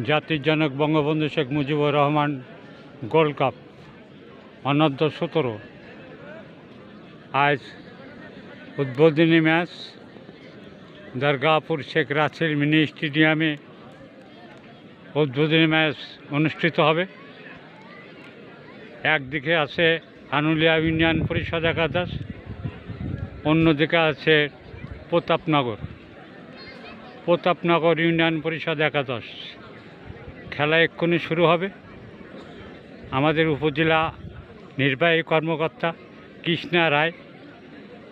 জাতির জনক Bangabandhu Sheikh Mujibur Rahman gold cup অনূর্ধ্ব 17 আজ উদ্বোধনী ম্যাচ দরগাপুর শেখ রাসেল মিনি স্টেডিয়ামে উদ্বোধনী ম্যাচ অনুষ্ঠিত হবে। একদিকে আছে আনুলিয়া ইউনিয়ন পরিষদ একাদশ, অন্যদিকে আছে প্রতাপনগর ইউনিয়ন পরিষদ একাদশ। খেলা এক্ষুনি শুরু হবে। আমাদের উপজেলা নির্বাহী কর্মকর্তা কৃষ্ণা রায়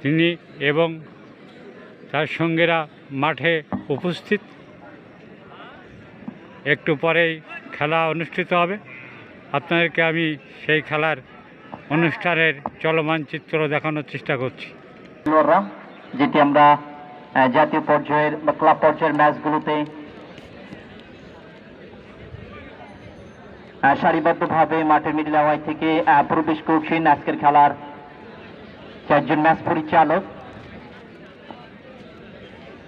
তিনি এবং তার সঙ্গীরা মাঠে উপস্থিত। একটু পরেই খেলা অনুষ্ঠিত হবে। আপনাদেরকে আমি সেই খেলার অনুষ্ঠানের চলমান চিত্র দেখানোর চেষ্টা করছি। যেটি আমরা জাতীয় পর্যায়ের বা ক্লাব পর্যায়ের ম্যাচগুলোতে সারিবদ্ধভাবে মাঠের মিডল ওয়াই থেকে প্রবেশ করছেন। আজকের খেলার 4 জন ম্যাচ পরিচালক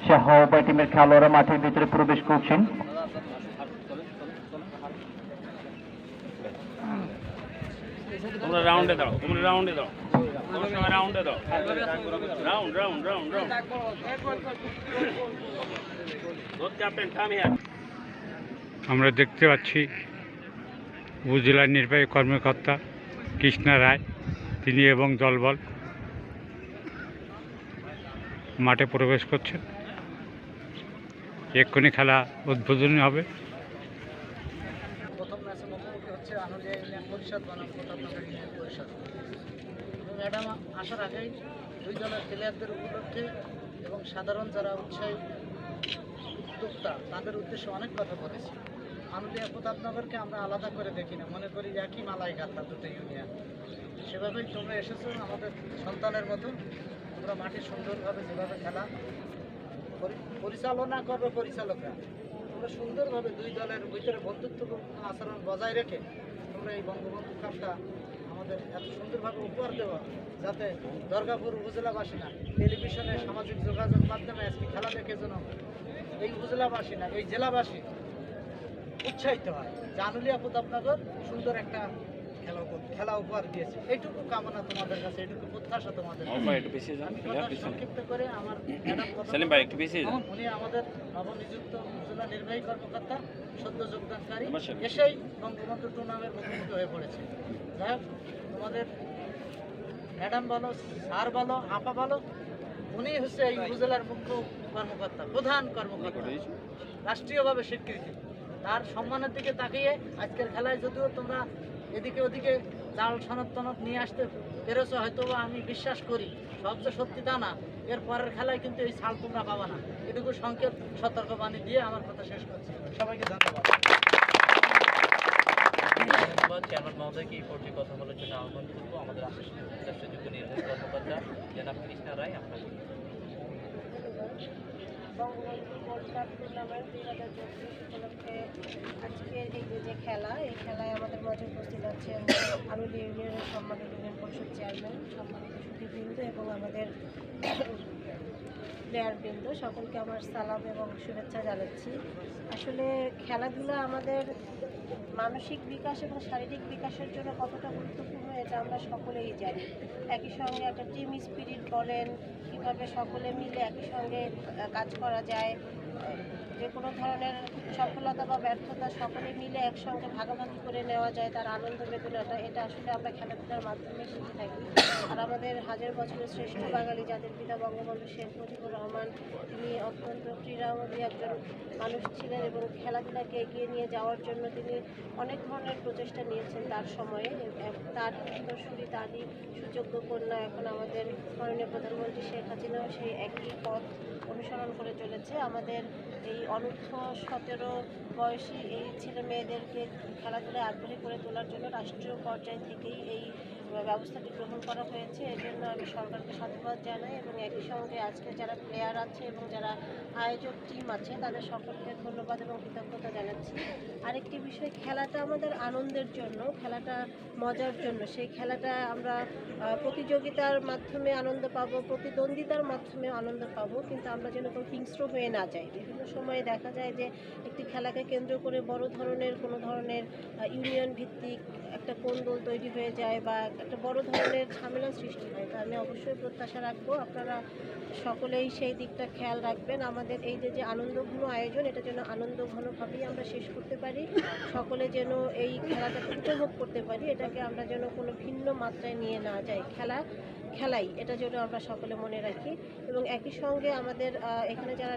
সহ উভয় টিমের খেলোয়াড়রা মাঠের ভিতরে প্রবেশ করছেন। আমরা দেখতে পাচ্ছি উপজেলার নির্বাহী কর্মকর্তা কৃষ্ণা রায় তিনি এবং দলবল মাঠে প্রবেশ করছেন। এক্ষুনি খেলা উদ্বোধনী হবে। প্রথম ম্যাচের মুখোমুখি হচ্ছে আনুলিয়া ইউনিয়ন পরিষদ বনাম প্রতাপনগর ইউনিয়ন পরিষদ। ম্যাডাম আসার আগেই দুই দলের প্লেয়ারদের উপলক্ষে এবং সাধারণ যারা উৎসাহী উদ্যোক্তা তাদের উদ্দেশ্যে অনেক কথা বলেছি। আনুলিয়া প্রতাপনগরকে আমরা আলাদা করে দেখি না, মনে করি একই মালাই গাথা দুটো ইউনিয়ন। সেভাবেই তোমরা এসেছো আমাদের সন্তানের মতো। তোমরা মাঠে সুন্দরভাবে যেভাবে খেলা পরিচালনা করবে পরিচালকরা, তোমরা সুন্দরভাবে দুই দলের ভিতরে বন্ধুত্বপূর্ণ আচরণ বজায় রেখে তোমরা এই বঙ্গবন্ধু কাপটা আমাদের এত সুন্দরভাবে উপহার দেওয়া, যাতে দরগাপুর উপজেলাবাসী না টেলিভিশনে সামাজিক যোগাযোগ মাধ্যমে আজকে খেলা দেখে যেন এই উপজেলাবাসী না এই জেলাবাসী উৎসাহিত হয়। আনুলিয়া প্রতাপনগর সুন্দর একটা খেলা উপহার দিয়েছে। এইটুকু কামনা তোমাদের কাছে, এইটুকু প্রত্যাশা তোমাদের। সংক্ষিপ্ত করে আমার উনি আমাদের নবনিযুক্ত উপজেলা নির্বাহী কর্মকর্তা, সদ্য যোগদানকারী, এসেই বঙ্গবন্ধু টুর্নামেন্ট মুখোমুখি হয়ে পড়েছে। যাই হোক, তোমাদের ম্যাডাম বলো, স্যার বলো, আপা বলো, উনি হচ্ছে এই উপজেলার মুখ্য কর্মকর্তা, প্রধান কর্মকর্তা, রাষ্ট্রীয়ভাবে স্বীকৃতি। তার সম্মানের দিকে তাকিয়ে আজকের খেলায় যদিও তোমরা এদিকে ওদিকে জাল সনদ নিয়ে আসতে পেরেছো, হয়তো আমি বিশ্বাস করি সব যে সত্যি তা না। এর পরের খেলায় কিন্তু এই ছাল তোমরা পাবা না। এটুকু সংকেত সতর্কবাণী দিয়ে আমার কথা শেষ করছি। সবাইকে ধন্যবাদ। চেয়ারম্যান মহোদয়কে এই পর্যায়ে কথা বলার জন্য আহ্বান করবো। আমাদের রাষ্ট্রযুক্ত নির্বাহী কর্মকর্তা জনাব কৃষ্ণা রায়, আপনার বঙ্গবন্ধু গোল্ড কাপ টুর্নামেন্ট 2024 উপলক্ষে আজকের এই যে খেলা, এই খেলায় আমাদের মাঝে উপস্থিত আছেন আনুলিয়া ইউনিয়নের সম্মানিত ইউনিয়ন পরিষদ চেয়ারম্যান, সম্মানিত সুধীবৃন্দ এবং আমাদের প্লেয়ারবৃন্দ, সকলকে আমার সালাম এবং শুভেচ্ছা জানাচ্ছি। আসলে খেলাধুলা আমাদের মানসিক বিকাশ এবং শারীরিক বিকাশের জন্য কতটা গুরুত্বপূর্ণ এটা আমরা সকলেই জানি। একই সঙ্গে একটা টিম স্পিরিট বলেন, কীভাবে সকলে মিলে একই সঙ্গে কাজ করা যায়, যে কোনো ধরনের সফলতা বা ব্যর্থতা সকলে মিলে একসঙ্গে ভাগাভাগি করে নেওয়া যায়, তার আনন্দ বেদনাটা, এটা আসলে আমরা খেলাধুলার মাধ্যমে শিখে থাকি। আর আমাদের হাজার বছরের শ্রেষ্ঠ বাঙালি জাতির পিতা বঙ্গবন্ধু শেখ মুজিবুর রহমান, তিনি অত্যন্ত ক্রীড়ামোদী একজন মানুষ ছিলেন এবং খেলাধুলাকে এগিয়ে নিয়ে যাওয়ার জন্য তিনি অনেক ধরনের প্রচেষ্টা নিয়েছেন তার সময়ে। তার উত্তরসূরি, তারই সুযোগ্য কন্যা এখন আমাদের মাননীয় প্রধানমন্ত্রী শেখ হাসিনাও সেই একই পথ অনুসরণ করে চলেছে। আমাদের এই অনূর্ধ্ব 17 বয়সী এই ছেলে মেয়েদেরকে খেলাধুলায় আগ্রহী করে তোলার জন্য রাষ্ট্রীয় পর্যায় থেকেই এই ব্যবস্থাটি গ্রহণ করা হয়েছে। এর জন্য আমি সরকারকে সাধুবাদ জানাই এবং একই সঙ্গে আজকে যারা প্লেয়ার আছে এবং যারা আয়োজক টিম আছে তাদের সকলকে ধন্যবাদ এবং কৃতজ্ঞতা জানাচ্ছি। আরেকটি বিষয়, খেলাটা আমাদের আনন্দের জন্য, খেলাটা মজার জন্য। সেই খেলাটা আমরা প্রতিযোগিতার মাধ্যমে আনন্দ পাবো, প্রতিদ্বন্দ্বিতার মাধ্যমে আনন্দ পাবো, কিন্তু আমরা যেন কোনো হিংস্র হয়ে না যাই। বিভিন্ন সময় দেখা যায় যে একটি খেলাকে কেন্দ্র করে বড় ধরনের কোনো ধরনের ইউনিয়ন ভিত্তিক একটা কোন্দল তৈরি হয়ে যায় বা একটা বড় ধরনের ঝামেলা সৃষ্টি হয়। তো আমি অবশ্যই প্রত্যাশা রাখবো আপনারা সকলেই সেই দিকটা খেয়াল রাখবেন। আমাদের এই যে আনন্দঘন আয়োজন, এটা যেন আনন্দঘনভাবেই আমরা শেষ করতে পারি, সকলে যেন এই খেলাটাকে উপভোগ করতে পারি, এটাকে আমরা যেন কোনো ভিন্ন মাত্রায় নিয়ে না যাই। খেলাই এটা যেন আমরা সকলে মনে রাখি এবং একই সঙ্গে আমাদের এখানে যারা